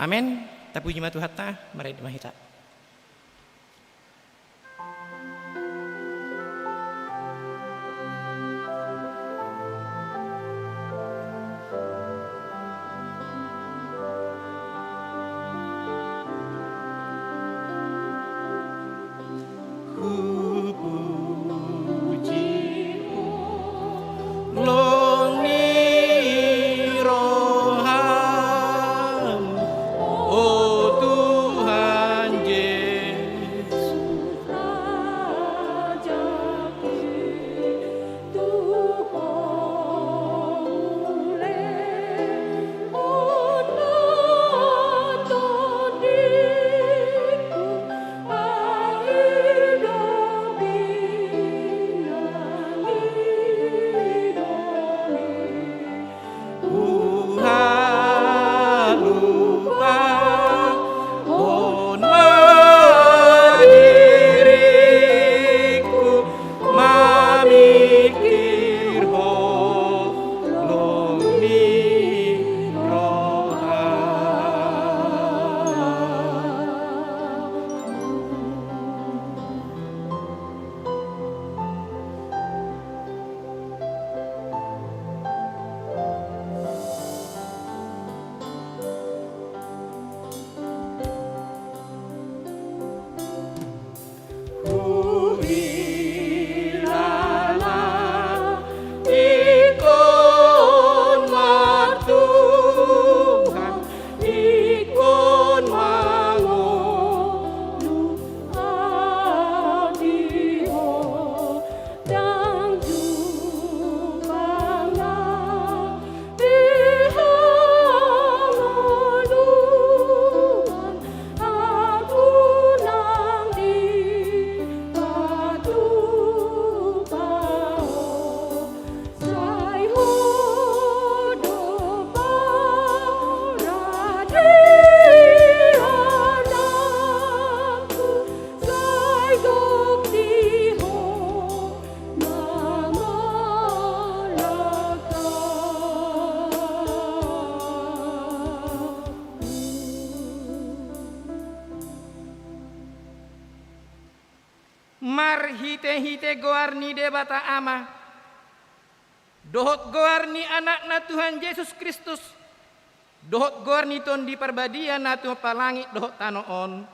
Amin. Tapuji matu hatta mari mahita. Mar hite-hite goarni debata ama. Dohot goarni anakna Tuhan Yesus Kristus. Dohot goarni ton di perbadian na tu palangit dohot tanoon.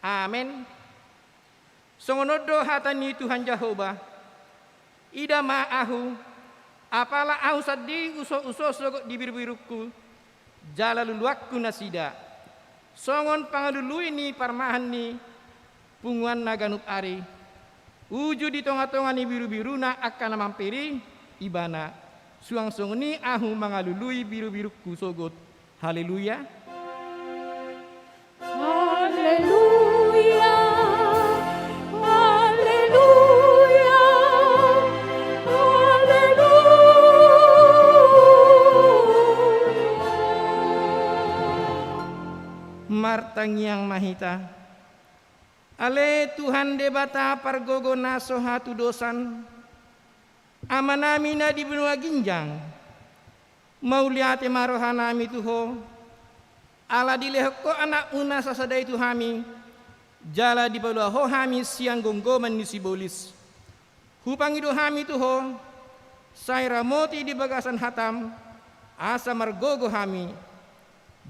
Amin. Songonodo hatani Tuhan Jehovah. Ida ma'ahu. Apala ahu sadi uso-uso sogot di biru-biruku. Jala luluakku nasida. Songon pangalulu ini parmahan ni. Punguan naganup ari. Uju di tonga-tonga ni biru-biru na akan mampiri. Ibana. Suang-suang ni ahu mangalului biru-biruku sogot. Haleluya. Haleluya. Haleluya. Haleluya. Martang yang mahita. Ale Tuhan debata pargogo naso hatu dosan. Amanami na di benua ginjang. Mauliate marohanami tuho. Ala dilehok ko anak una sasadai tuhami. Jala di bawah ho hami siang gonggoman ni sibolis. Hupang ido hami tuho. Saira moti di bagasan hatam. Asa margogo hami.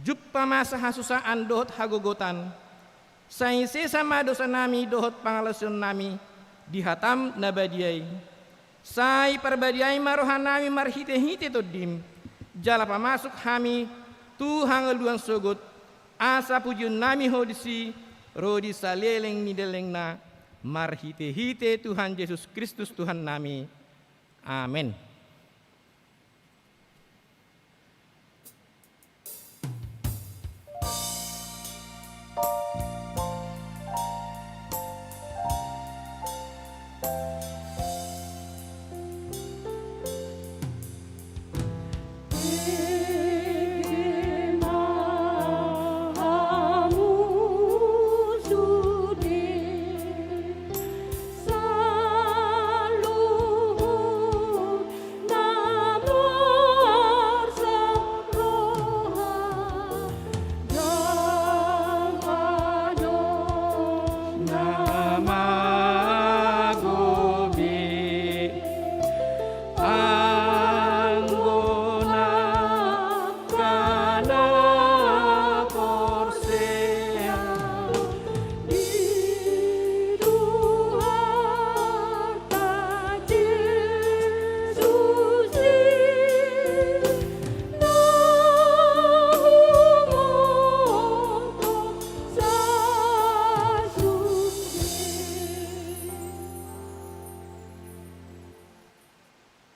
Juppa masa hasusaan dohot hagogotan. Sai sesama dosa nami dohot pangalasun nami dihatam nabadiai. Sai perbadiai marohan nami marhite-hite todim. Jala pamasuk hami Tuhan ngeluang sogot. Asa pujun nami hodisi rodi saleleng nideleng na marhite-hite Tuhan Yesus Kristus Tuhan nami. Amin.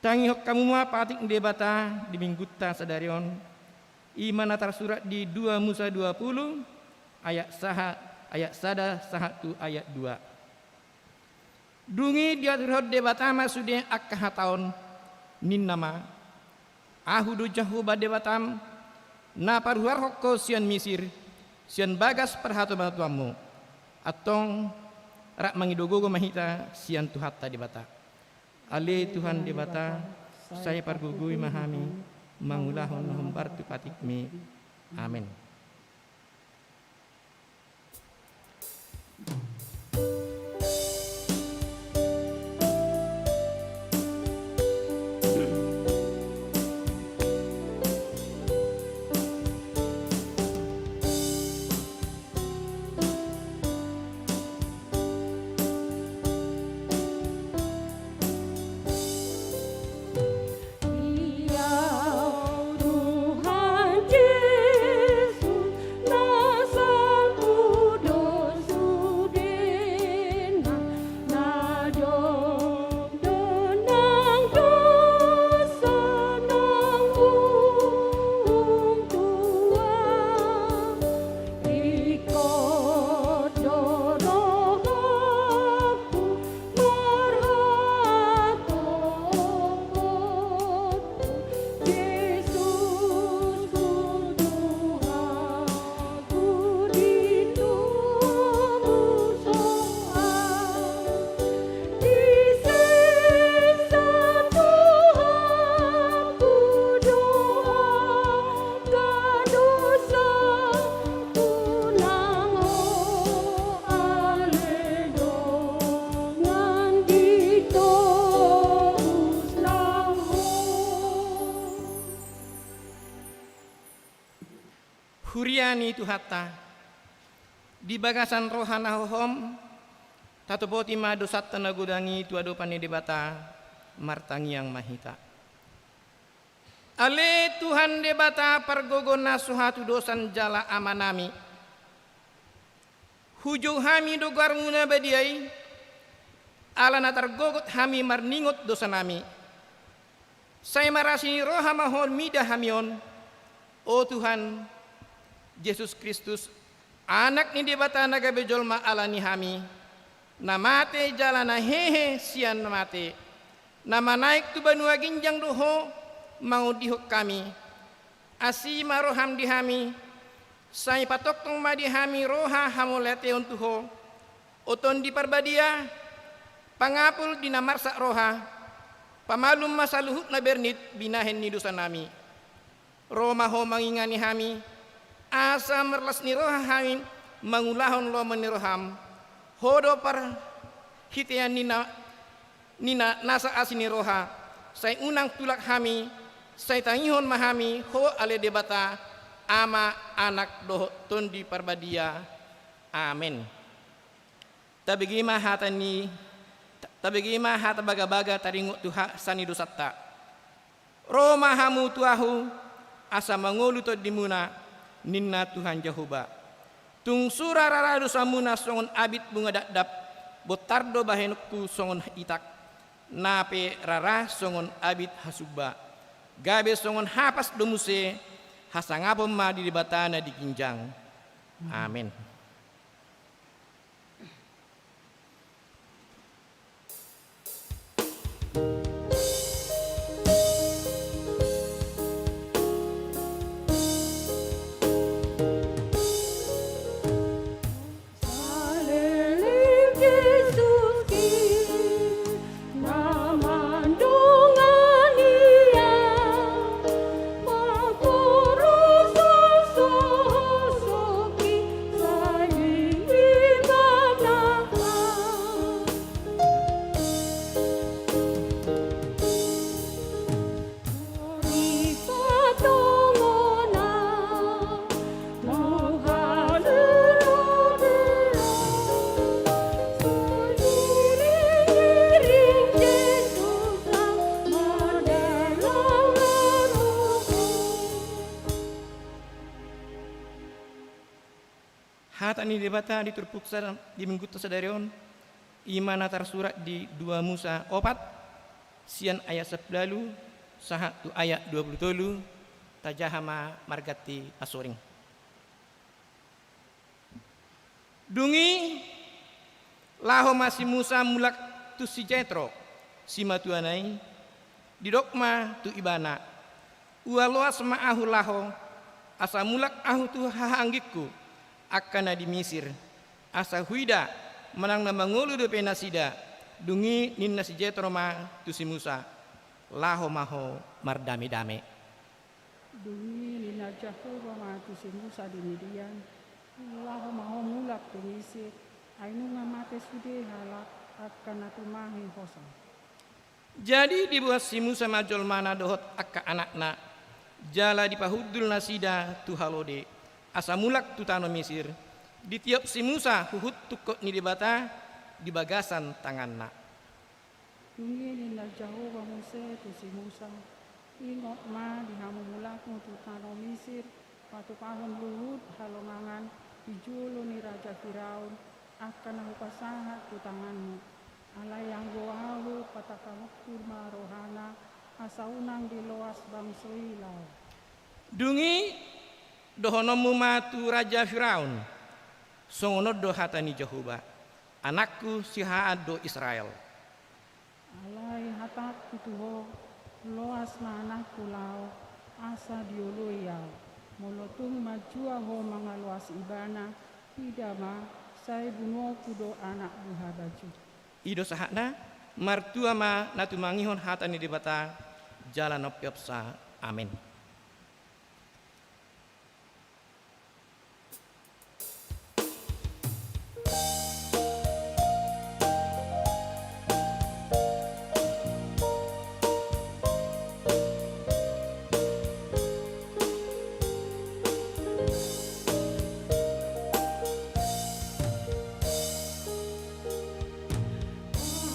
Tangi hok kamu ma patik debata di minggutta sadarion. Iman atar surat di 2 Musa 20 ayat sada sahatu ayat 2. Dungi diatur hot debata masude akkah taon ninnama ahudu jahuba debatam na paruhar hokko sian misir sian bagas perhatu batuamu atong rak mangidogogo mahita sian tuhatta debata. Ale Tuhan debata saya pargugui mahami mangulahon humbartu patikmi. Amin. Huriani tuhatta di bagasan rohana hohom tatopoti mado satta nagudangi tuado pani debata martangi yang mahita. Ale Tuhan debata pargogona suhatu dosan jala amanami. Hujo hami dogar muna badiai ala natar gogot hami marningot dosanami. Saya marasini roha mahon mida hamion. O Tuhan Yesus Kristus anak ni debata naga bejolma alani hami namate jalana hehe sian namate nama naik tu banua ginjang doho mau dihok kami asima roham dihami sai patok tong madihami roha hamulete untuho oton di parbadia pangapul dinamarsa roha pamalum masaluhut na bernit binahen ni dusanami Roma ho mangingani hami asa merlas ni roha hamin mangulahon lo meniroham hodo par hitian nina nasa asini roha say unang tulak hami say tangihon mahami ho ale debata ama anak doh tondi parbadia. Amin. Tabigima hata baga-baga taringut tuha sani dosatta Roma hamu tuahu asa mangolu to dimuna ninna Tuhan Jehovah. Tung sura rara dosamuna songon abit bunga dakdap botardo bahenku songon itak nape rara songon abit hasuba gabe songon hapas domuse hasangapom ma di batana di kinjang. Amin. Hatani debata diturpuksa di minggu sadarion imana tar surat di 2 Musa 4 sian ayat 10 saha tu ayat 27 tajahama margati asoring. Dungi laho masih Musa mulak tu si Jetro si matuanai didokma tu ibana ualoas ma'ahu laho asa mulak ahu tu hahanggikku akana di Misir asa huida menang namangulu do penasida dungi ninna si Jetro ma tu si Musa laho maho mardame-dame. Dungi nina Jahoba mati si Musa di Midian. Laho maho mulak tu Misir. Ainu ngamate sude halak akan atumahi hosa. Jadi dibuat si Musa majol mana dohot akka anakna jala dipahudul nasida tu halode asa mulak tu tano Misir ditiup si Musa huhut tukok ni dibata di bagasan tanganna. Dungi nina Jahoba Muse tu si Musa. Ingot ma dihamu mulakmu tu tano Misir. Patu pahon luhut halongangan dijulu ni Raja Firaun akan aku pasangat tu tanganmu. Alai yang goahu patakamukur marohana asaunang di loas bangsoilau. Dungi dohonomu matu Raja Firaun songono do hatani Jehoba anakku si haado Israel. Alai hatak kutuho loas na anakku lau asa dioloyau. Molotung majua ho mangaluas ibana hidama saya bunuh kudo anak buha baju. Ido sahana martua ma natu mangihon hatani dibata jalan opyopsa amin.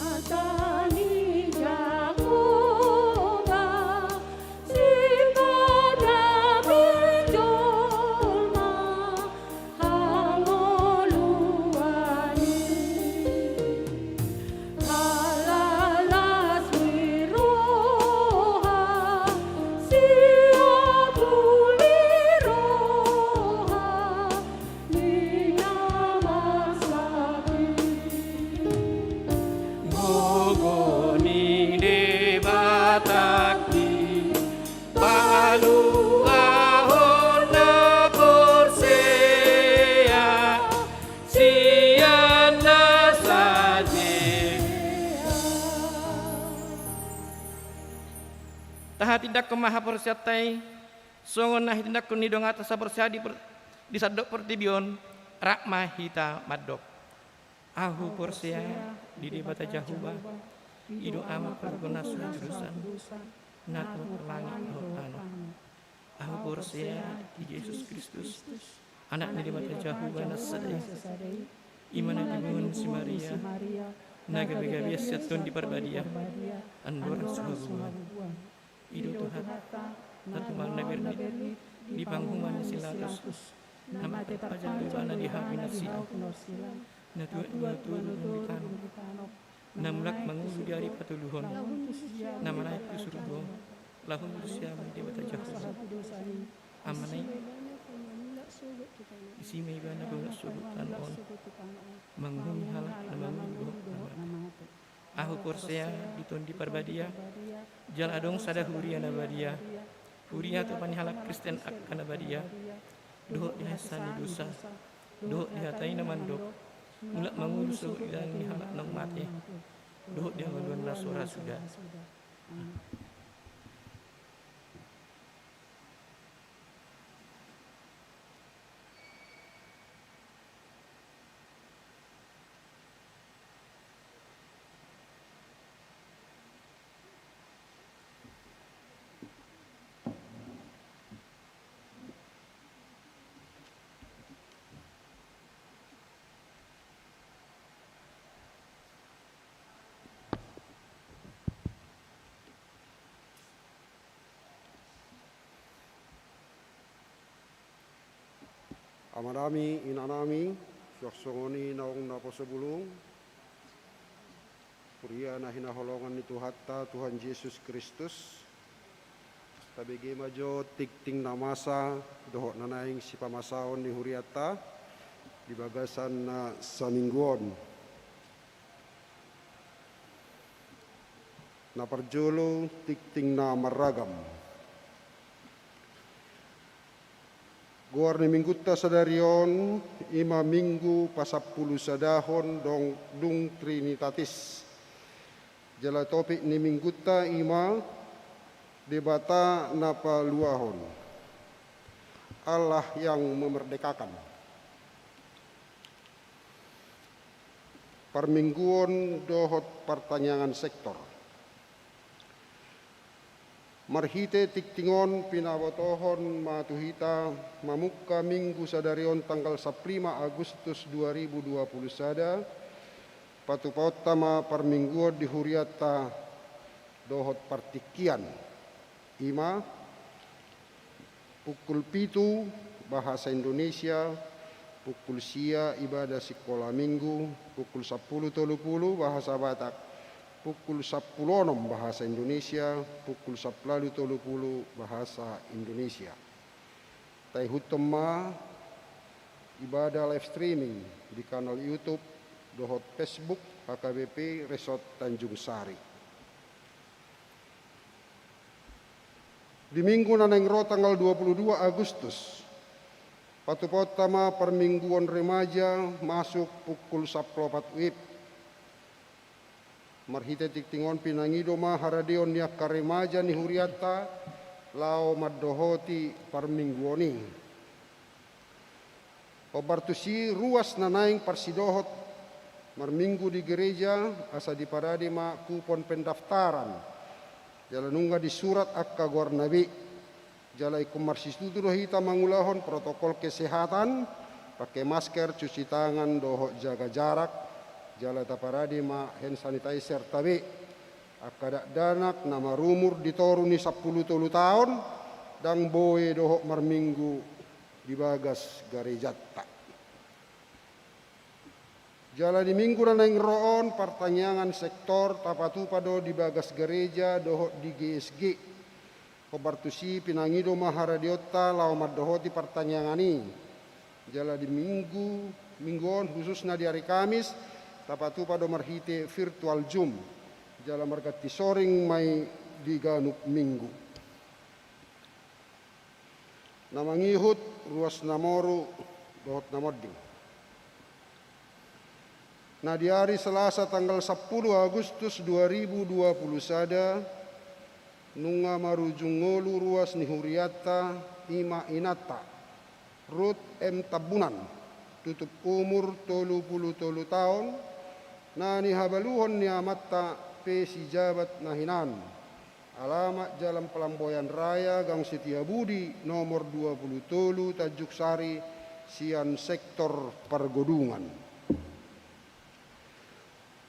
Atani Jahoba si pada berjolma hangoluani halalas wiroha siapuliroha ninamasabi. Gogoni debatakti palu ahon na porsea sian na saje. Taha tindak kemaha persiatai songon nah tindak kunidong atas sapersia di sadok pertibion rakma hita madok. Ahu porsia di debata Jahoba ido ama perguna jurusan natu langit hotano. Ahu porsia di Yesus Kristus anak di debata Jahoba nasadai imana dibun si Maria naga bega biasa ton di perbadia andor suhabuan ido Tuhan tatu mana berni di panggungan silatus nama terpajar bana di habina siang na dua namlak mangulu dari patuluhon namanay ku surgo lahun siya di bata Jahoba amanay isi may iba na kung nasubutan on manghumi halak na mangulu ahu porsia diton di parbadia jal adong sada huria na badia huria tu panihalak Kristen akan badia doh dihasani dosa doh dihatai na mandok mulak manguluso ilang halak ng mati doh dia ngaluan na sura sudah. Amadami inanami, siaksongoni naong napasabulong, Kuria na hinaholongan ni Tuhatta Tuhan Yesus Kristus. Tabigi majo tikting namasa dohok nanaing si pamasaon ni huriata di bagasan na samingguon. Na parjolo tikting na maragam. Guar ni minggutta sadarion ima minggu pasapulu sadahon dung Trinitatis. Jala topik ni minggutta ima debata napa luahon. Allah yang memerdekakan. Permingguan dohot pertanyaan sektor. Marhite tiktingon pinabotohon matuhita mamukka minggu sadarion tanggal 15 Agustus 2020 sada patupotama permingguan di huriata dohot partikian ima pukul 7 bahasa Indonesia, pukul sia ibadah sekolah minggu, pukul 10.30 bahasa Batak, pukul 10 bahasa Indonesia, pukul 11.30 bahasa Indonesia. Tai hutama ibadah live streaming di kanal YouTube, dohot Facebook HKBP Resort Tanjung Sari. Di minggu nanengro tanggal 22 Agustus, patupotama permingguan remaja masuk pukul 14 WIB. Marhite tiktingon pinangido ma haradion niak karemaja ni huriata lao maddohoti permingguoni. Obartusi ruas nanaing parsidohot marminggu di gereja asa di parade ma kupon pendaftaran. Jalanunga di surat akka guar nabi. Jalai kumarsistudu hita mangulahon protokol kesehatan, pakai masker, cuci tangan, doho jaga jarak. Jala taparadi ma hand sanitizer tabi. Akadak danak nama rumur ditoruni 10 tahun dan boe doho marminggu di bagas garejata. Jala di minggu naneng roon pertanyaan sektor tapatupado di bagas gereja doho di GSG. Kobartusi pinangido maharadiota lau maddohoti pertanyaan ini. Jala di mingguon khususnya di hari Kamis tapatupado marhite virtual Zoom. Jala margati soring mai di ganuk minggu. Namangihut ruas namoru dohot namodding. Nah di hari Selasa tanggal 10 Agustus 2020 sada nunga marujung ngolu ruas ni huriata ima inata Ruth M. Tabunan tutup umur 33 tahun na ni habaluhon ni amatta pe si jabat nahinan alamat Jalan Pelamboyan Raya Gang Setiabudi nomor 27 Tajuk Sari Sian Sektor Pargodungan.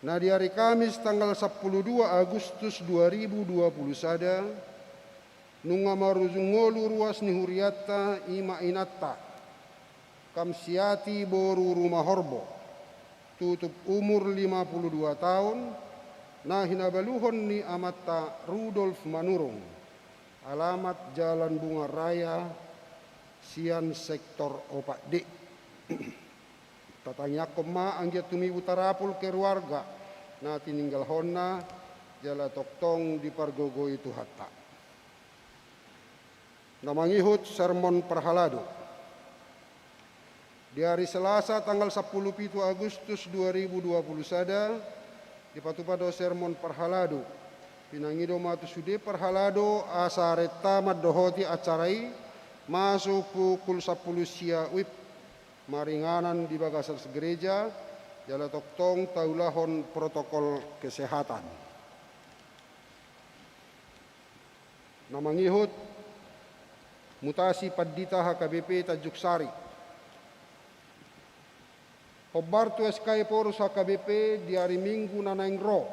Nah di hari Kamis tanggal 12 Agustus 2020 sada nunga marujung ngolu ruas ni huriata ima inata Kamsiati Boru Rumah Horbo tutup umur 52 tahun nah hinabaluhon ni amata Rudolf Manurung alamat Jalan Bunga Raya Sian Sektor Opak D. Tatanya koma anggia tumi utarapul keluarga na tininggal honna jala toktong di pargogo itu hatta. Namangihut sermon perhalado. Di hari Selasa tanggal 10 Agustus 2020 sada dipatupado sermon perhalado. Pinangido matusude perhalado asareta maddohoti acarai masuk pukul 10 sia wib. Maringanan di bagasan gereja jala toktong taulahon protokol kesehatan. Namangihut mutasi paddita HKBP Tajuk Sari. Hobartu SK Porus HKBP di hari Minggu nanaing ro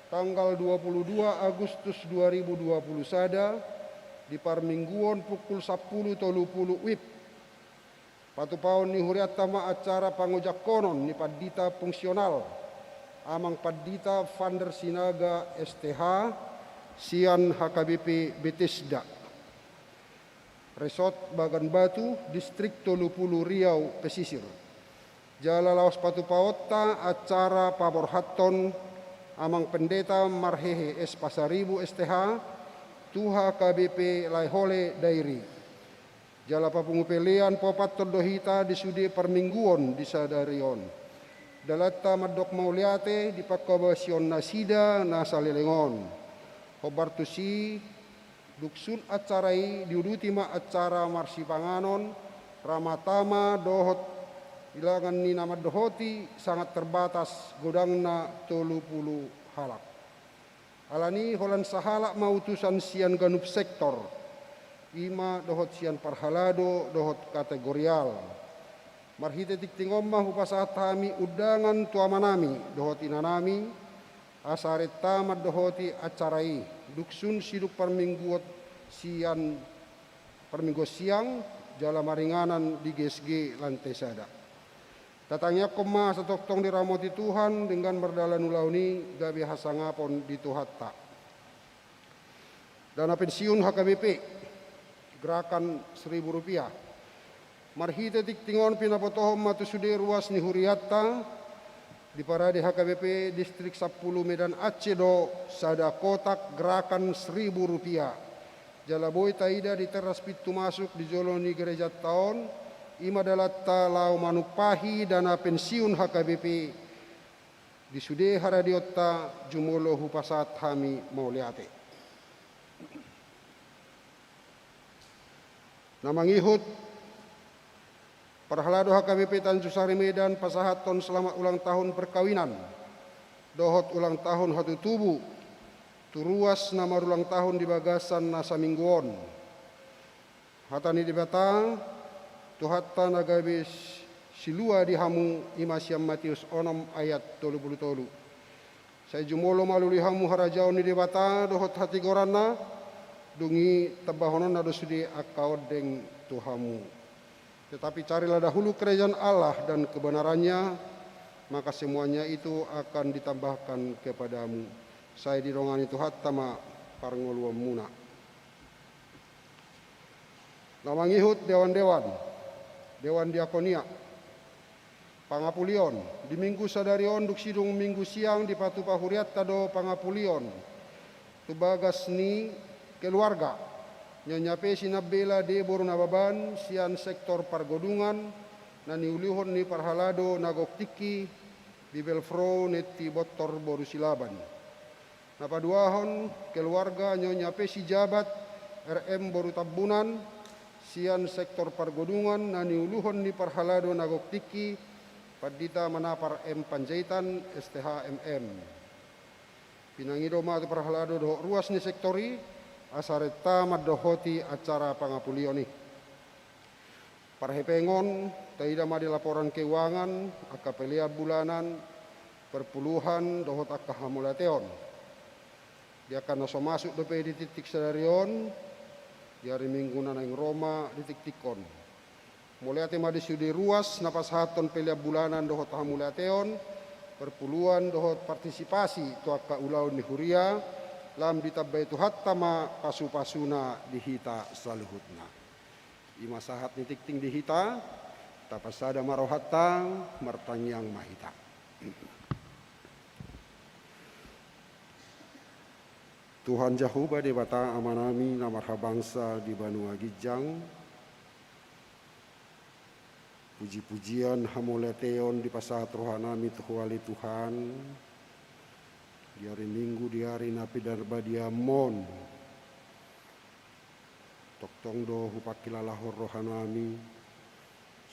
tanggal 22 Agustus 2020 sada di parmingguon pukul 10.30 WIB. Patupaon ni huriat tama acara pangojak konon ni padita fungsional amang Padita Vander Sinaga STH, Sian HKBP Bethesda. Resort Bagan Batu, Distrik Tolupulu Riau, Pesisir. Jala laos patu paotta acara pabor hatton amang Pendeta Marhehe S Pasaribu STH, Tuha KBP Laihole Dairi. Jala papungupelian popat dohita di sudi permingguon di sadarion. Dalata madok mauliate di pakabasion nasida nasalilengon. Hobartusi duksun acarai diuduti ma acara marsi panganon ramatama dohot ilangan ni nama dohoti sangat terbatas godangna 30 halak. Alani holan sahalak mautusan sian ganup sektor. Ima dohot sian parhalado dohot kategorial. Marhite tiktingom mah upasat kami udangan tuamanami dohot inanami asaret tamat dohoti acarai. Duksun siduk permingguot sian perminggu siang jala maringanan di GSG lantai sada. Tatangnya koma satoktong diramoti Tuhan dengan berdalan ulauni gabi hasangapon di Tuhatta. Dana pensiun HKBP gerakan Rp1.000. Marhite tiktingon pinapotohom matusude ruas ni Huriatta di Parade HKBP Distrik 10 Medan Aceh do sada kotak gerakan Rp1.000. Jalaboy taida di teras pintu masuk di Joloni Gereja Taon, ima dalatta lau manupahi dana pensiun HKBP di sude haradiotta jumolo hupasat hami mauliate. Namangihut Parhalado HKBP Tanjung Sari Medan pasahaton selamat ulang tahun perkawinan. Dohot ulang tahun hatu tubuh. Turuas nama ulang tahun di bagasan nasa mingguon. Hatani di batang. Tuhatta nagabis silua di hamu Imasiam Matius onom ayat 33. Saya jumolo maluli hamu harajaon di batang dohot hati gorana. Dungi tabahonon nado sudi akaodeng tuhamu. Tetapi carilah dahulu kerajaan Allah dan kebenarannya, maka semuanya itu akan ditambahkan kepadamu. Saya dirongani Tuhan tama parngoluam muna. Namangihut dewan-dewan, dewan diakonia, pangapulion, di minggu sadarion duk sidung minggu siang di patu pahuriat tado pangapulion, tubagas ni keluarga. Nyonya pe sinabela de boru nababan sian sektor pargodungan na niulihon ni parhalado nagoktiki bibelfro neti botor boru silaban. Napaduahon keluarga nyonya pe si jabat RM boru tabunan sian sektor pargodungan na niuluhon ni parhalado nagoktiki Padita Manapar M Panjaitan STH MM. Pinangido ma tu parhalado do ruas ni sektori asareta madohoti acara pangapulioni. Parhepengon taida madi laporan keuangan akapelia bulanan perpuluhan dohot akahamulateon. Dia akan naso masuk dope di titik sadarion diari minggu nanaing Roma di tiktikon. Mulai ate madi sudi ruas napas haton pelia bulanan dohot hamulateon perpuluhan dohot partisipasi tu akka ulau ni huria lam ditabbai tu hattama pasu-pasuna dihita saluhutna. Ima sahat nitikting dihita tapasada marohatta martangyang mahita. Tuhan Jahuba debata amanami namarha bangsa di Banua Gijang. Puji-pujian hamoleteon di pasahat rohanami tuhuali Tuhan. Di hari Minggu, di hari Napi Darba Diamon, toktong do hupakilalahor rohanami,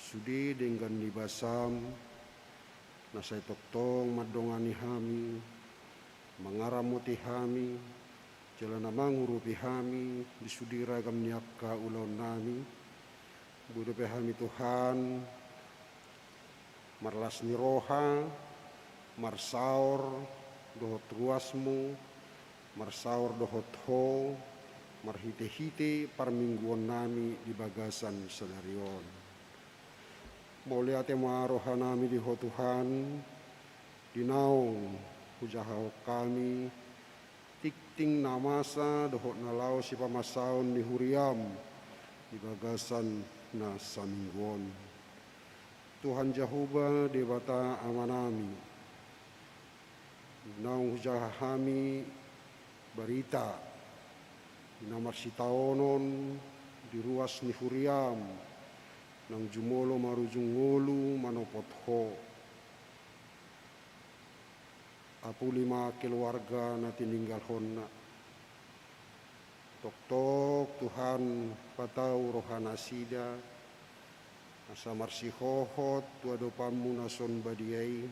sudi dengan nibasam, nasai toktong madongani hami, mangaramuti hami, jalan mangurupi hami, disudi ragam niapka ulon nami, budupe hami Tuhan, marlas niroha, marsaur, dohot ruasmu, marsaur dohot ho, marhite-hite parmingguan nami di bagasan sadarion. Mauliate maaroha nami di ho Tuhan, dinaung hujahau kami tikting namasa dohot nalau si pamasaon ni huriam di bagasan na samingguon. Tuhan Jehovah debata amanami naung hujahami barita namar sitaonon di ruas ni huriam nang jumolo marujung ngolu manopotho apu 5 keluarga na tininggal honna. Tok-tok Tuhan patau rohana sida asa marsihohot tuado pamu nason badiai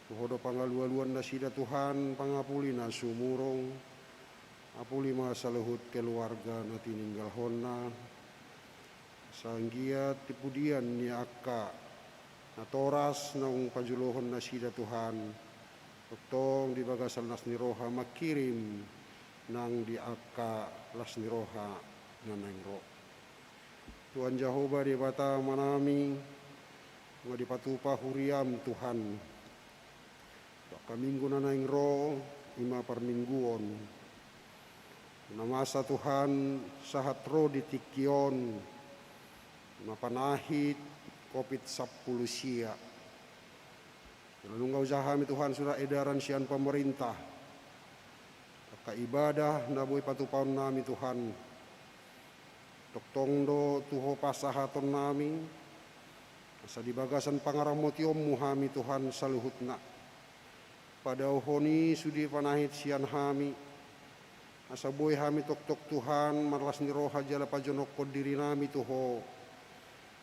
tuhodo pangalualuan na sida Tuhan pangapuli na sumurong apuli masaluhut keluarga na tininggal honna sanggiat tipudian ni akka na toras naung pajulohon na sida Tuhan tong di bagasal nas ni roha makirim nang di akka las ni roha nanangro. Tuhan Jehovah di bata manami nga di patupa huriam Tuhan kaminggu nanangro 5 parmingguon namasa Tuhan sahatro di tikion mapanahit COVID-10 sia. Nunggau jahami Tuhan sudah edaran sian pemerintah. Ibadah naboy patupaon nami Tuhan. Toktongdo tuho pasahaton nami. Asa di bagasan pangaramotiom muhami Tuhan saluhutna. Pada ohoni sudi panahit sian hami. Asa boy hami tok-tok Tuhan marlas ni roha jala pajonok diri nami tuho.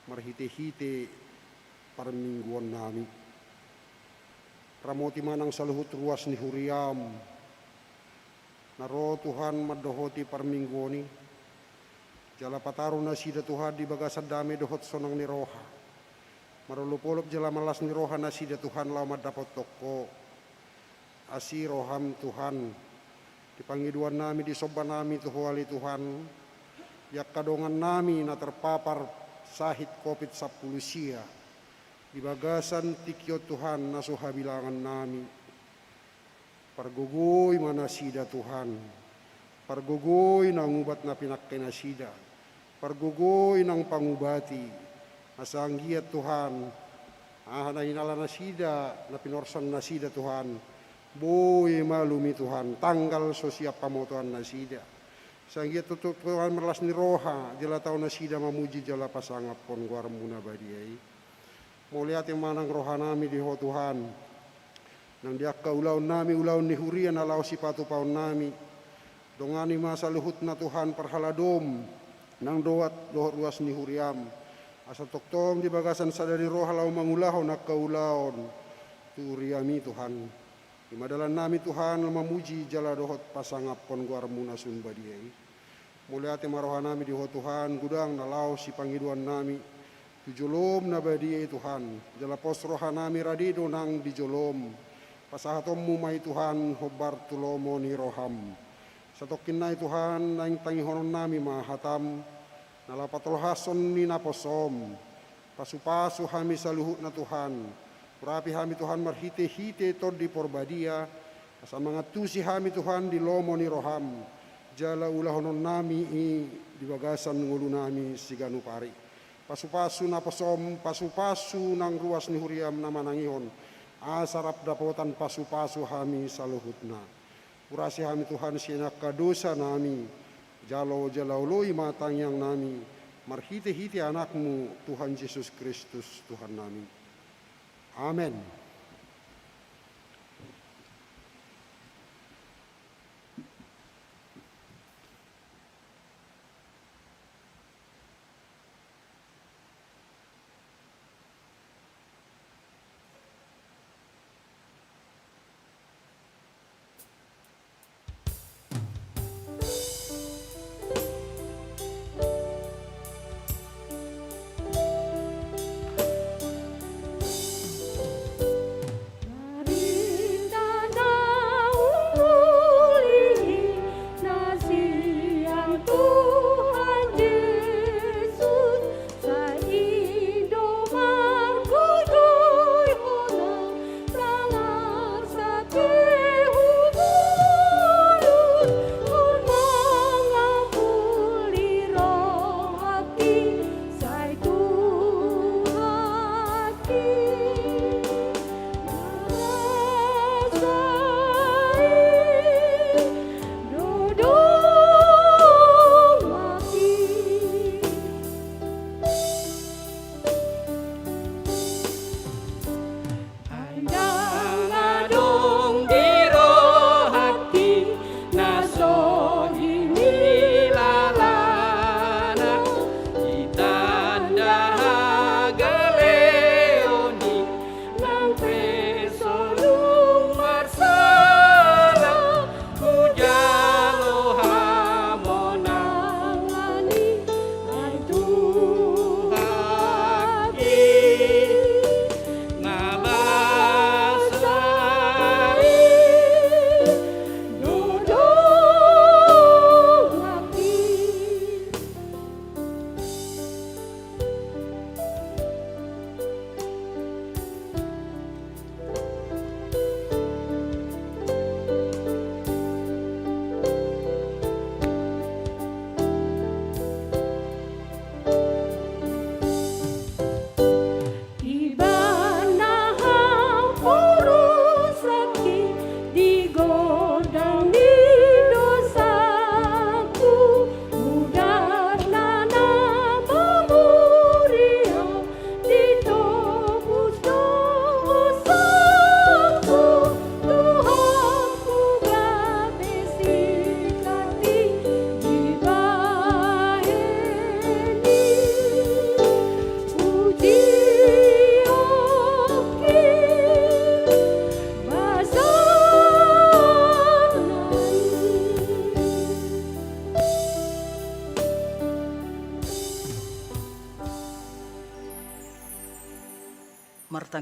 Marhite-hite parmingguan nami. Ramoti manang saluhut ruas ni huriam. Naro Tuhan madohoti parmingguani. Jala pataro na sida Tuhan di bagasan dami dohot sonang ni roha. Marulupolop jala malas ni roha na sida Tuhan lama dapat toko. Asi roham Tuhan. Di panggiduan nami di soban nami tuhuali Tuhan. Yak kadongan nami na terpapar sahit COVID-10 sia. Di bagasan tikyo Tuhan nasuha bilangan nami. Pargugoy mana sida Tuhan. Pargugoy nang ubat na pinakke na sida. Pargugoy nang pangubati. Asanggiat Tuhan. Na hinala na sida. Na pinorsang na sida Tuhan. Boy malumi Tuhan. Tanggal so siap pamotoan na sida. Sanggiat tutup Tuhan merlas ni roha. Jala tau na sida mamuji jala pasangap pon guar muna badiai. Mulihat yang manang roha nami di ho Tuhan. Nang diak ka ulaun nami ulaun ni hurian alau sipatu paun nami. Dongani masa luhut na Tuhan perhaladom. Nang doat ruas ni huriam. Asa toktong di bagasan sadari roha lau mangulaho nak ka ulaun. Turiami Tuhan. Di madalan nami Tuhan memuji jala dohot pasangap pon guar muna sun badiai. Mulihat yang maroha nami di ho Tuhan gudang nalau si panggiduan nami. Dijolom na badiai Tuhan. Jala pos roha nami radido nang dijolom. Pasahatommu mai Tuhan hobar tulomo ni roham. Satokin nai Tuhan naing tangihonon nami mahatam. Nalapatolhason ni naposom. Pasu-pasu hami saluhut na Tuhan. Purapi hami Tuhan marhite-hite tod di porbadia. Asa mangatusi hami Tuhan di lomo ni roham. Jala ulahonon nami di bagasan ngulu nami siganu pari. Pasu-pasu naposom, pasu-pasu nang ruas ni huriam na manangihon. Asarap dapotan pasu-pasu hami saluhutna. Purasi hami Tuhan sinak kadosa nami. Jalau-jalau loi matang yang nami. Marhite-hite anakmu Tuhan Yesus Kristus Tuhan nami. Amin.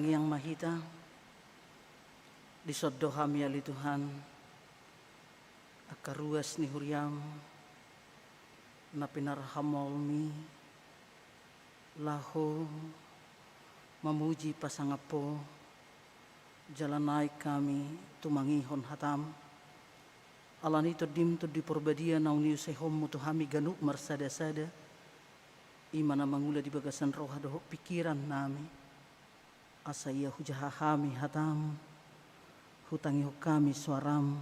Sang Yang Mahita, disodoh kami ali Tuhan, akaruas ni huriam, na pinarhamolmi, laho, mamuji pasangapo, jalanay kami, tumangihon hatam, alan ito dim to di porbadia na uniu sehom mo tuhami ganuk marsada-sada, imana mangula di bagasan roha doho pikiran nami, asaya hujahahami hatam, hutangi kami suaram,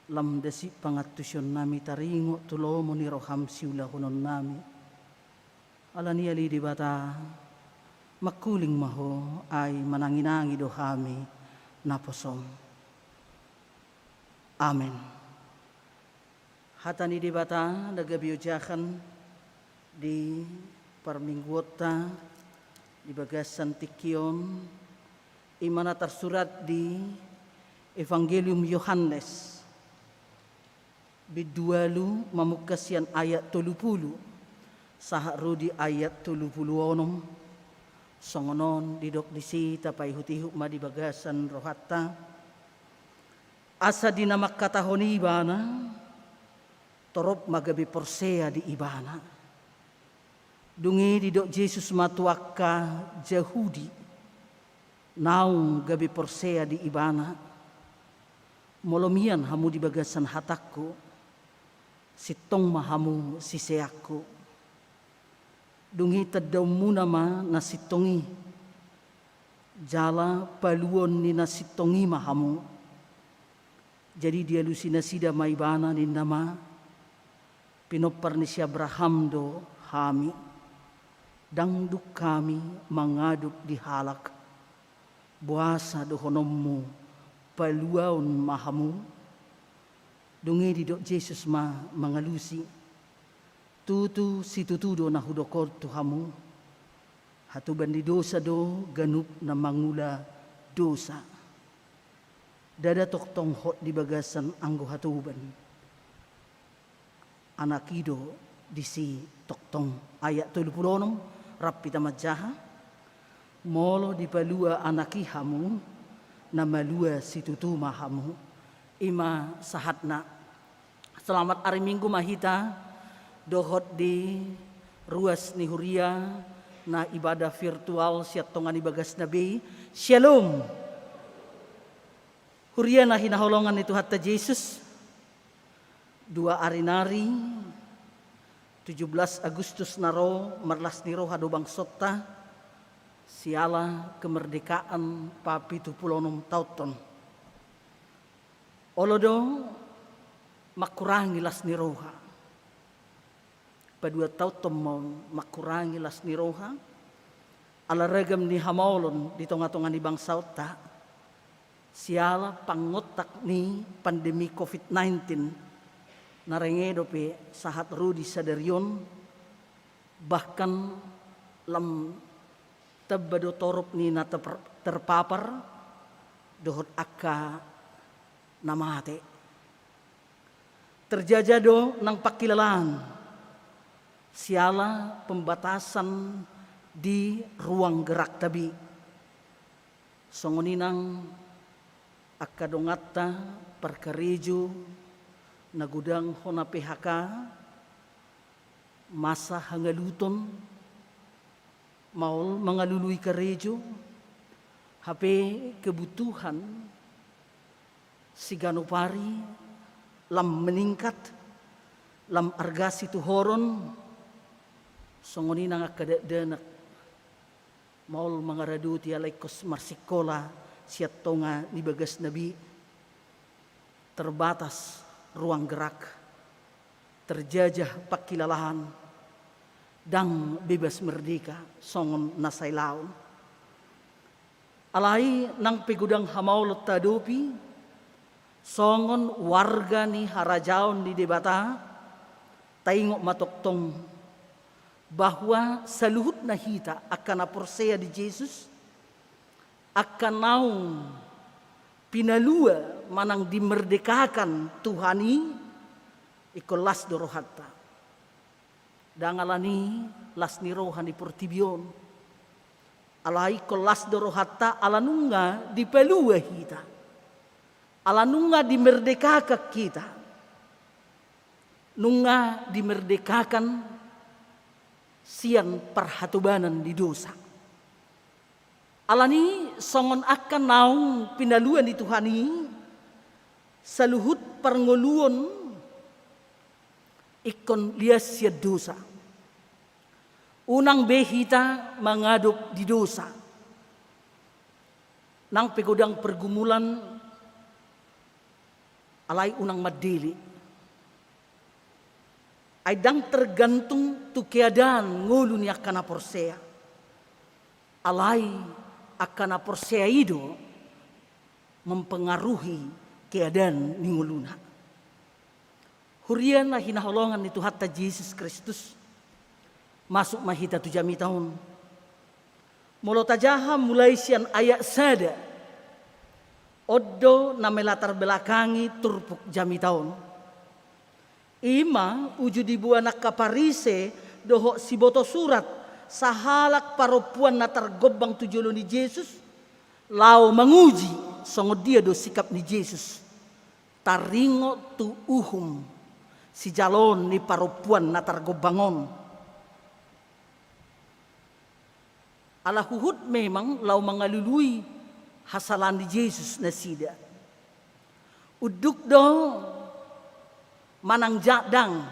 lam desi pangatusyon nami taringo tulomo ni roham siula hunon nami, alani ali di bata, makuling maho ay mananginangi dohami naposom. Amen. Hatani di bata nagabiujakan di parmingguota di bagasan Tikion imana tersurat di Evangelium Yohanes bidualu mamukasian ayat 30 sahak rudi ayat 30 songonon didok disi tapai hutihuk ma di bagasan rohatta asa dinamak katahoni ibana torop magabi porsea di ibana dungi didok Yesus matuaka Jahudi naung gabi porsea di ibana molomian hamu di bagasan hatakku sitong mahamu siseakku dungi tadaw muna ma nasitongi jala paluon ni nasitongi mahamu jadi dia lusinasida maibana ni nama pinopar ni si Abraham do hami dangduk kami mangaduk di halak buasa dohonommu paluaon mahamu dungi didok Yesus ma mangalusi tutu situtudo na hudokor tuhamu hatuban di dosa do ganup na mangula dosa dada toktong hot di bagasan anggo hatuban anakido disi toktong ayat 36 rapi tamajaha molo di palua anakihamu na malua situtu mahamu ima sahatna selamat hari Minggu mahita dohot di ruas ni huria na ibadah virtual siat tongan ibagas nabi shalom huria na hinaholongan itu hatta Yesus 2 hari nari 17 Agustus naro marlas niro hadobang sota siala kemerdekaan papi 76 tauton olodo makurangi las niroha padua tauton mau makurangi las niroha ala regam ni hamaulon di tonga-tonga ni bangsa ta siala pangotak ni pandemi COVID-19 narengedo pe sahat rudi sadarion bahkan lam tabado torop ni na terpapar dohot akka namate terjajado nang pakilalan siala pembatasan di ruang gerak tabi songoninang akka dongata perkarejo nagudang hona PHK masa hangaluton maul mengalului karejo HP kebutuhan siganupari lam meningkat lam argasi tuhoron songoni nang akadadenak maul mangaraduti alaikos marsikola siat tonga ni bagas nabi terbatas ruang gerak terjajah pakilalahan dang bebas merdeka songon nasay laon alai nang pigudang hamaulot tadopi songon warga ni harajaon di debata taingok matoktong bahwa saluhut na hita akan aporsea di Yesus akan naung pinalua manang dimerdekakan Tuhani ikolas dorohatta dangalani las nirohan di portibion alai kolas doro hatta alanunga dipelua hita. Alanunga dimerdekakan kita. Nunga dimerdekakan sian perhatubanan di dosa. Alani songon akan naung pinaluan di Tuhani saluhut perngoluan ikon lias sia dosa. Unang behita mengadop di dosa. Nang pegodang pergumulan alai unang madili. Aidang tergantung tu keadaan ngulu ni akana porsea. Alai akana porsea itu mempengaruhi keadaan ni nguluna. Hurian na hinaholongan ni Tuhan Yesus Kristus masuk mahita 7 tahun. Molo tajaha mulai sian ayat sada. Odo na melatar belakangi turpuk jami tahun. Ima uju dibuat nak kaparise doho siboto surat sahalak paropuan natar gobang tujolo ni Yesus lau menguji songo dia do sikap ni Yesus taringo tu uhum si jalon ni paropuan natar gobangon ala huhud memang lau mengalului hasalan ni Yesus nasida uduk do manang jadang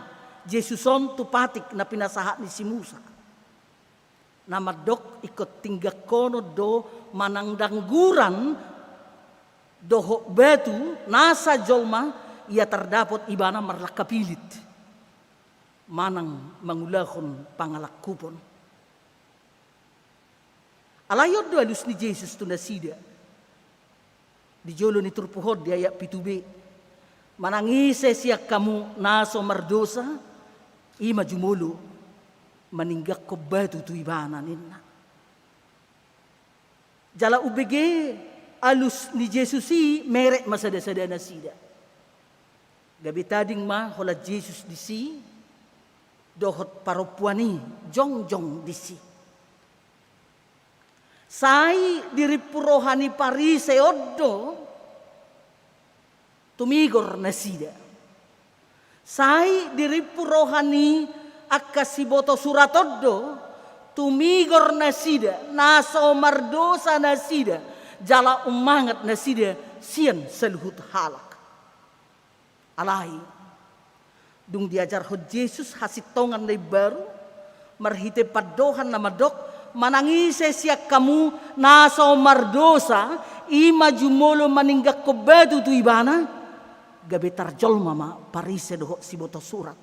Jesuson tu patik na pinasahat ni si Musa. Nama dok ikut tinggak kono do manang dangguran dohok batu nasa jolma ia terdapat ibana marlakapilit. Manang mangulahon pangalak kupon. Alayod do alus ni Jesus tu nasida. Di jolo ni turpuhod di ayat 7b. Manangise siya kamu naso mardosa, ima jumulu, maninggak ko batu tu ibana ninna. Jala ubege alus ni Jesusi merek masada-sada nasida. Gabi tading ma hola Jesus disi, dohot paropuani jong-jong disi. Sai diripurohani parise oddo, tumigor nasida. Sai diripu rohani akasiboto suratoddo tumigor nasida naso mardosa nasida jala umangat nasida sian seluhut halak. Alai dung diajar ho Jesus hasitongan na baru marhite padohan na madok manangise siya kamu naso mardosa ima jumolo maninggak ko batu tu ibana gabe tarjol mama parise doho siboto surat.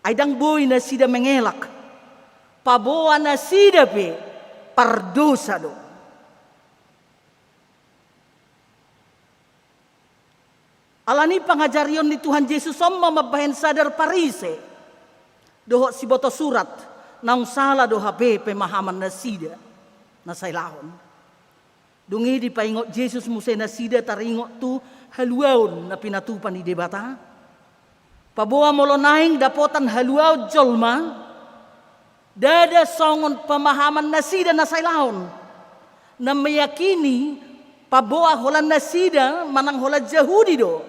Aidang boy na sida mengelak. Paboa na sida pe pardosa do. Alani pangajarion ni Tuhan Yesus somma mabahen sadar parise. Doho siboto surat naung sala doha pe pemahaman na sida na sailahon. Dungi di paingot Jesus musay na sida taringot tu haluaon na pinatupan ni debata. Pabuha molo naing dapotan haluaw jolma. Dada songon pemahaman na sida na sailahon. Na meyakini pabuha holan na sida manang hola Yahudi do.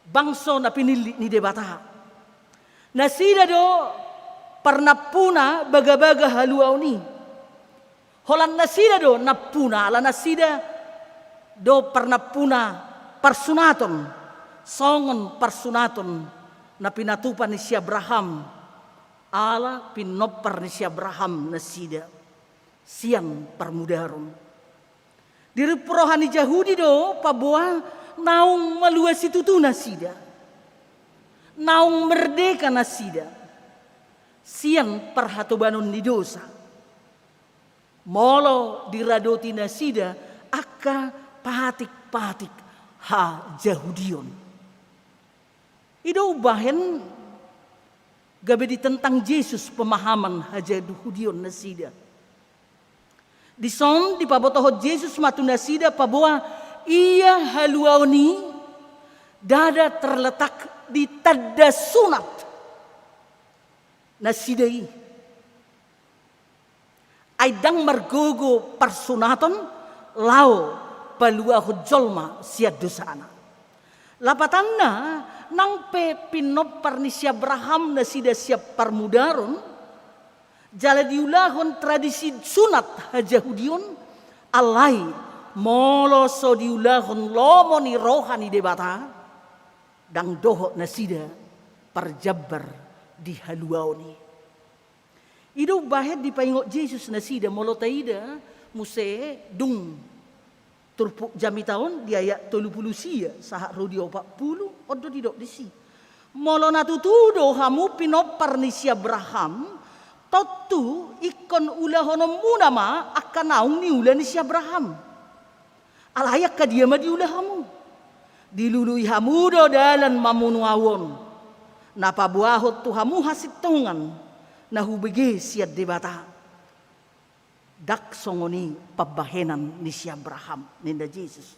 Bangso na pinili ni debata. Na sida do parnapuna baga-baga haluaw ni. Holan nasida do napuna ala nasida do parnapuna parsunaton songon parsunaton na pinatupan ni si Abraham ala pinopar ni si Abraham nasida siang parmudaron diri prohani Yahudi do pabuah naung maluas itu tu nasida naung merdeka nasida siang parhatobanon ni dosa molo diradoti nasida akka patik-patik ha Yahudion. Ido bahen gabe ditentang Yesus pemahaman ha Yahudion nasida. Dison di pabotohod Yesus matu nasida paboa ia haluaoni dada terletak di tada sunat nasidai Aidang margogo parsunaton lao palua hujolma siad dosana. Lapatanna nang pe pinopar ni si Abraham na sida siap parmudaron jala diulahon tradisi sunat hajahudion alai molo so diulahon lomo ni rohani debata dang doho na sida parjabar di haluaoni. Ido bahet di paingok Jesus na sida molo taida muse dung turpuk jami tahun di ayat 30 sia sahak rodio 40 odo didok disi. Molo natutudo hamu pinopar ni si Abraham totu ikon ulahono munama akan naung ni ulah ni si Abraham. Alayak ka dia ma di ulahamu. Dilului hamudo dalan mamunuawon. Napa buahot tu hamu hasitungan. Nahubege siad debata. Dak songoni pabahenan ni si Abraham ninda Jesus.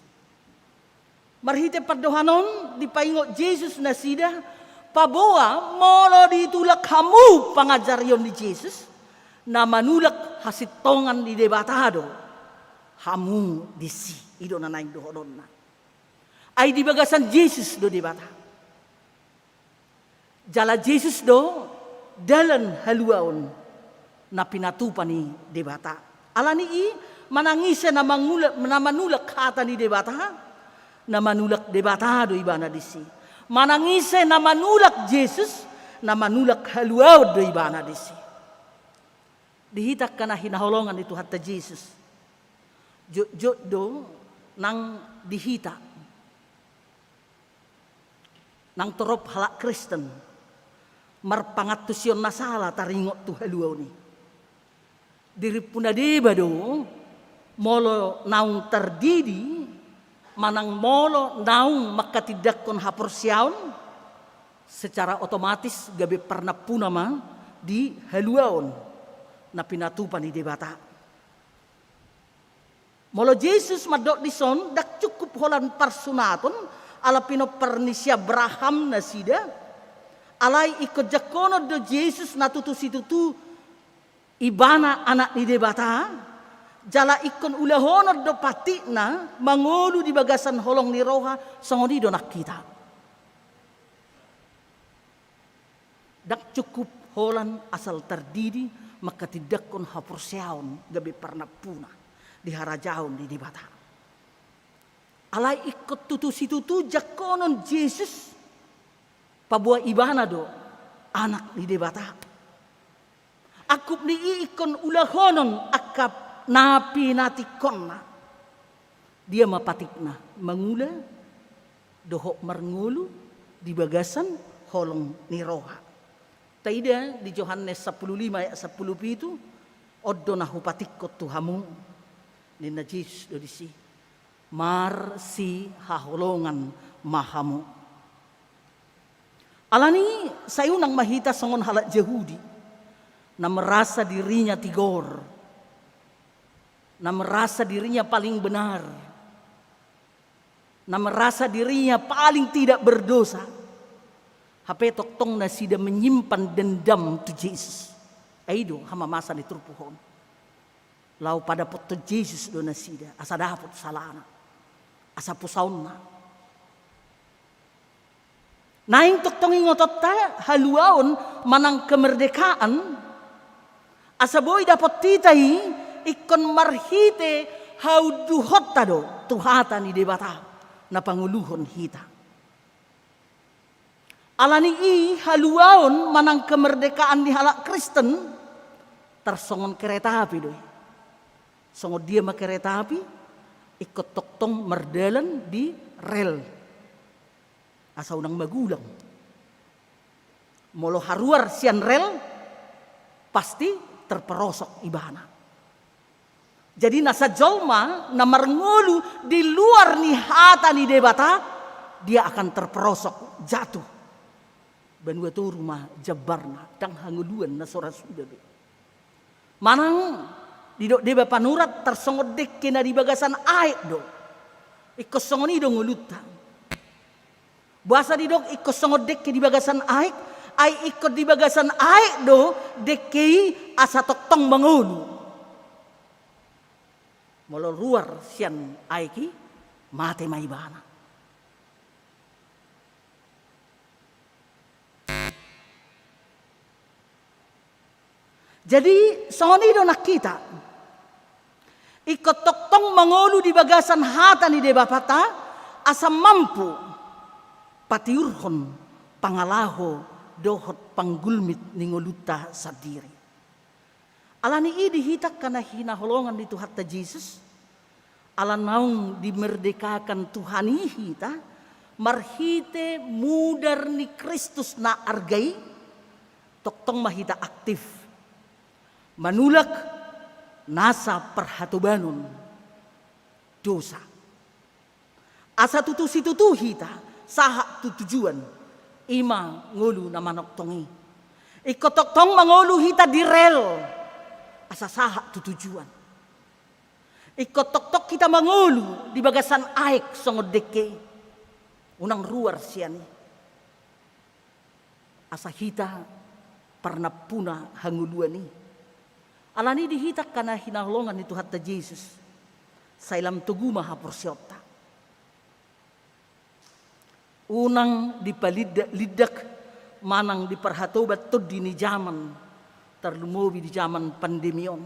Marhite padohanon di paingok Jesus na sida paboa molo ditulak hamu pangajaryon ni Jesus na manulak hasitongan di debatado hamu disi ido na naing dohonon na. Ay di bagasan Jesus do debata. Jala Jesus do dalan haluaon na pinatupan ni debata. Alani i manangisa na manulak kata ni debata na manulak debata do ibana disi. Manangisa na manulak Jesus na manulak haluaon do ibana disi. Dihitak ka na hinaholongan itu hatta Jesus. Jo do nang dihita nang torop halak Kristen. Marpangatusyon na sala taringot tu haluaw ni. Diri punadeba do molo naung terdidi manang molo naung makatidak kon haporsyaon secara otomatis gabe pernah punama di haluaon na pinatupan ni debata. Molo Jesus madok dison dak cukup holan parsunaton ala pinopar ni si Abraham na sida. Alai ikut jakono do Jesus natutu situtu ibana anak ni debata jala ikon ulahono do patikna mangolu di bagasan holong ni roha songoni do nak kita. Dak cukup holan asal terdidi maka tidak kon haporseaon gabe pernah puna di harajaon di debata. Alai ikut tutu situtu jakonon Jesus pabuah ibana do anak di debata. Akup ni ikon ulahonon akap napi natikonna. Dia mapatikna mangula dohok marngulu di bagasan holong ni roha. Taida di Yohanes 15 ayat 10 itu oddo nahupatikot tuhamu ni najis do disi. Mar si haholongan mahamu. Alani sayunang mahita songon halak Yahudi na merasa dirinya tigor, na merasa dirinya paling benar, na merasa dirinya paling tidak berdosa. Hape toktong na sida menyimpan dendam tu Jesus. Aido hama masa ni turpuhon. Lau pada poto Jesus do na sida asa dapot salana, asa pusauna. Naing toktong ingotot ta haluaon manang kemerdekaan asaboy dapat titai ikon marhite hauduhot tado tuhata ni debata na panguluhon hita. Alani i haluaon manang kemerdekaan di halak Kristen tersongon kereta api doy. Songon dia ma kereta api ikut toktong merdalan di rel. Asa unang magulang. Molo haruar sian rel pasti terperosok ibana. Jadi nasa jolma na marngulu di luar ni hata ni debata dia akan terperosok jatuh. Banua tu rumah jabarna dang hanguluan na sora sudah. Manang didok deba panurat tersongot dek kena di bagasan air do. Ikos songoni do ngulutan. Bahasa didok ikut songodek di bagasan aik, ai ikut di bagasan aik do deki asa toktong mangulu. molo luar sian aiki mate maibana. Jadi soni do nakita ikot toktong mangolu di bagasan hata ni de bapata asam mampu patiurhon pangalaho dohot panggulmit ningoluta sadiri. Alani i dihitak kana hinaholongan di Tuhan ta Yesus. Alan naung dimerdekakan Tuhan hita marhite mudar ni Kristus na argai toktong mahita aktif. Manulak nasa perhatubanon dosa. Asa tutu hita saha tutujuan ima ngulu na manok tongi. Ikotok tong mangulu hita di rel asa saha tutujuan. Ikotok tok kita mangulu di bagasan aik songodeke unang ruar siani. Asa hita pernah puna hanguluani. Alani dihitak kana hinaholongan ni Tuhan ta Yesus. Sailam tuguma haporsyota. Unang dipalidak manang diperhatobat to dini zaman terlumobi di zaman pandemion.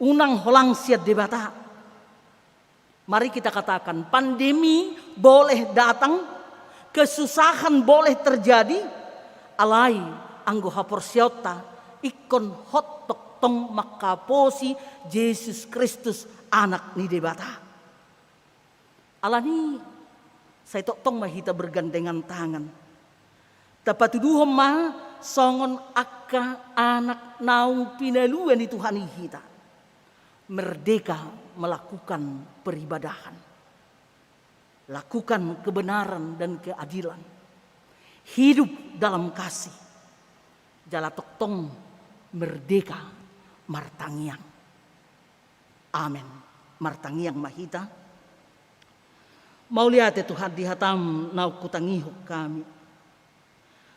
Unang holang siat debata. Mari kita katakan pandemi boleh datang, kesusahan boleh terjadi, alai anggo haporsyota ikon hotok tong makaposi Yesus Kristus anak ni debata. Alani saya tong mahita bergandengan tangan. Tapatuduhom ma songon akka anak naung pinaluan di Tuhan hita. Merdeka melakukan peribadahan. Lakukan kebenaran dan keadilan. Hidup dalam kasih. Jala toktong merdeka martangiang. Amin. Martangiang mahita. Mau lihat Tuhan di hatam nau kutangihok kami.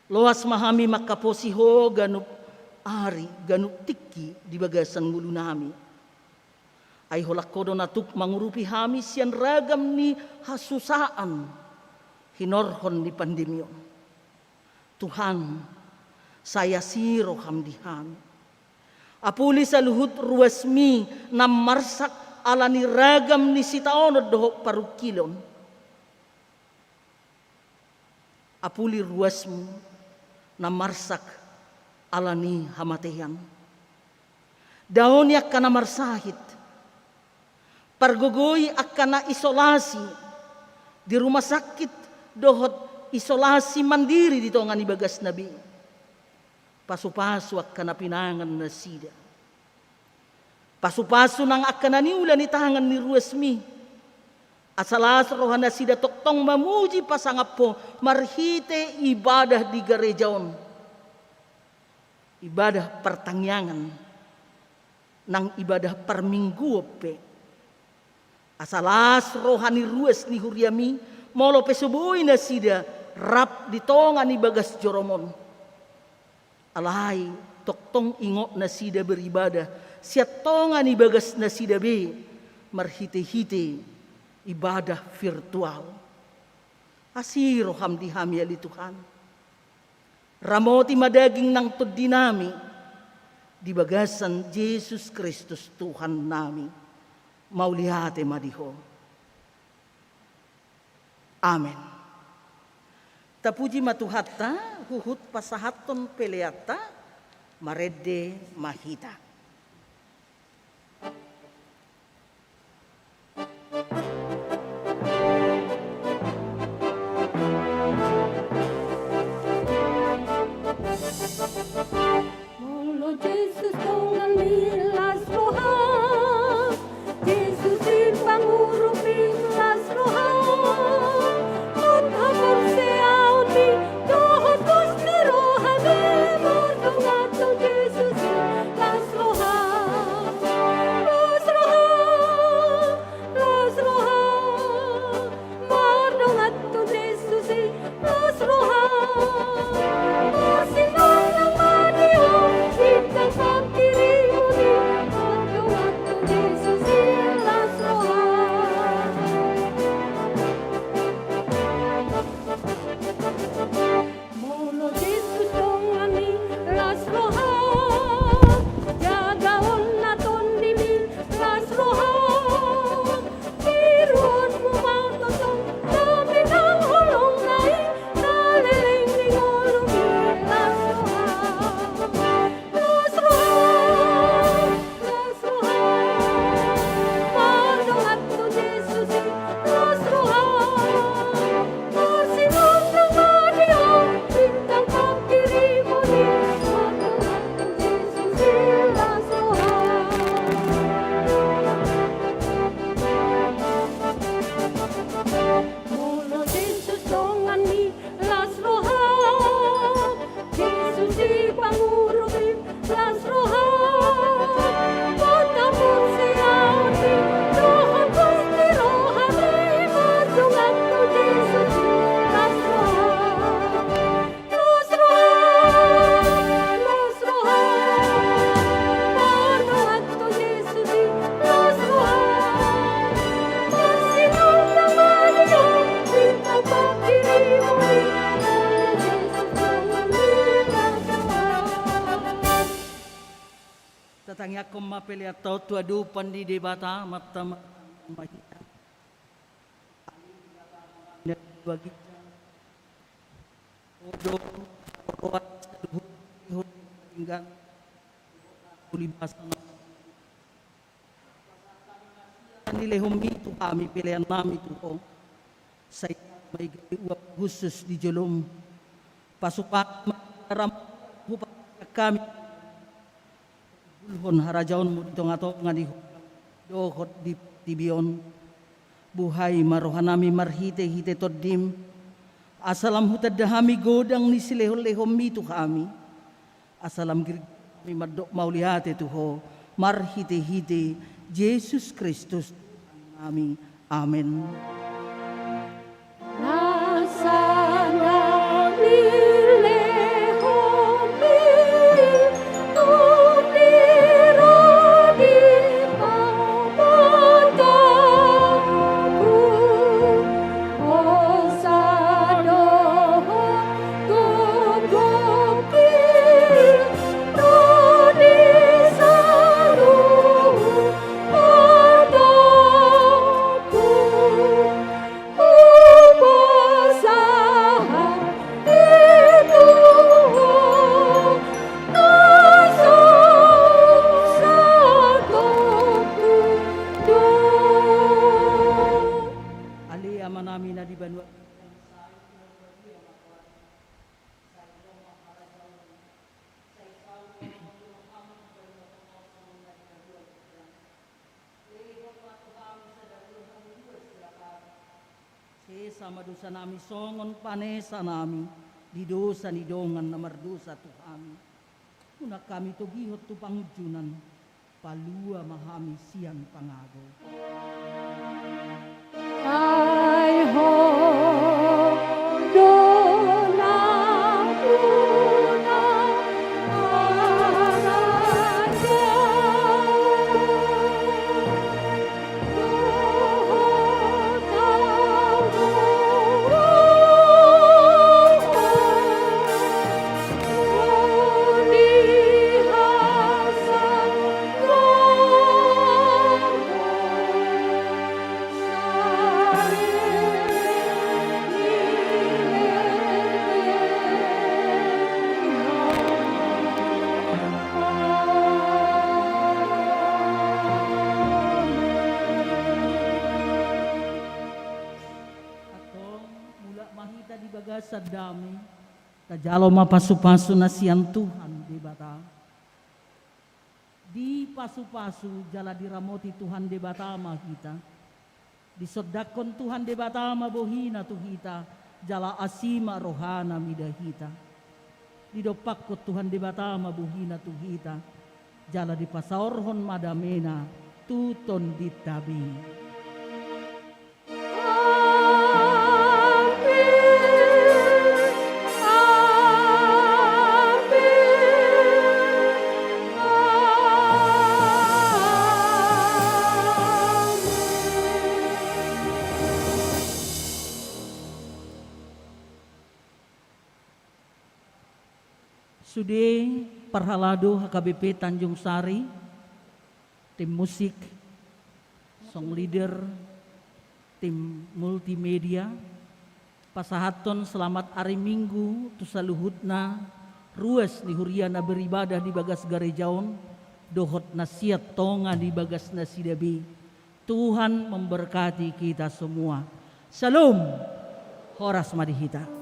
Loas mahami makaposiho ganup ari ganup tiki di bagasan mulu nami. Ay holak kodo natuk mangurupi hami sian ragam ni hasusaan hinorhon di pandemion. Tuhan saya siro hamdi hami. Apuli sa luhut ruasmi na marsak alani ragam ni sitaonod dohok parukilon. Apuli ruasmu na marsak alani hamatehan. Daon yak kana marsahit. Pargogoy akana isolasi di rumah sakit dohot isolasi mandiri dito nga nibagas nabi. Pasu-pasu akana pinangan na sida. Pasu-pasu nang akana niula ni tangan ni ruasmi. Asalas rohan na sida toktong mamuji pasangap po marhite ibadah di gerejaon. Ibadah pertangyangan nang ibadah permingguope. Asalas rohani ruas ni huriami molo pesuboy na sida rap di tonga ni bagas joromon. Alay toktong ingo na sida beribadah siat tonga ni bagas na sida be marhite-hite ibadah virtual. Asiro hamdi hami ali Tuhan. Ramoti madaging nang tudinami di bagasan Yesus Kristus Tuhan nami. Maulihate madiho. Amen. Tapuji matuhatta huhut pasahaton peleata marede mahita. Molo Jesus tongan milas roha, Jesus pangurupin las roha. At hapon siyaw di dohot kus ni roha de, mordong ato Jesus las roha. mapeli atau tua dupan di debata mata mahita. Bagi odo kuat hingga kulibasan nilai homi itu kami pilihan nami itu saya may uap khusus di jolom pasukan ram kami bulhon harajaon mo dito nga to nga di dohot di tibion buhay marohanami marhite-hite toddim asalam hutad dahami godang ni silehol-lehom mito kami asalam kami madok maulihate tuho marhite-hite Jesus Kristus kami amen. Sama dosa nami songon panesa nami di dosa ni dongan na mardosa Tuhan. Una kami to gihot tu pangjunan palua mahami siang pangago. Ay ho dona una sadami tajalo mapasu-pasu na siang Tuhan di bata di pasu-pasu jala diramoti Tuhan di bata kita di sodakon Tuhan di bata bohina tuhita jala asima rohana midahita di dopakot Tuhan di bata bohina tuhita jala di pasaorhon madamena tuton ditabi. Sudah parhalado HKBP Tanjung Sari, tim musik, song leader, tim multimedia, pasahaton selamat hari Minggu, tu saluhutna, ruas ni huriana beribadah di bagas garejaon, dohot nasiat tonga di bagas nasidabi. Tuhan memberkati kita semua. Salam, horas madihita.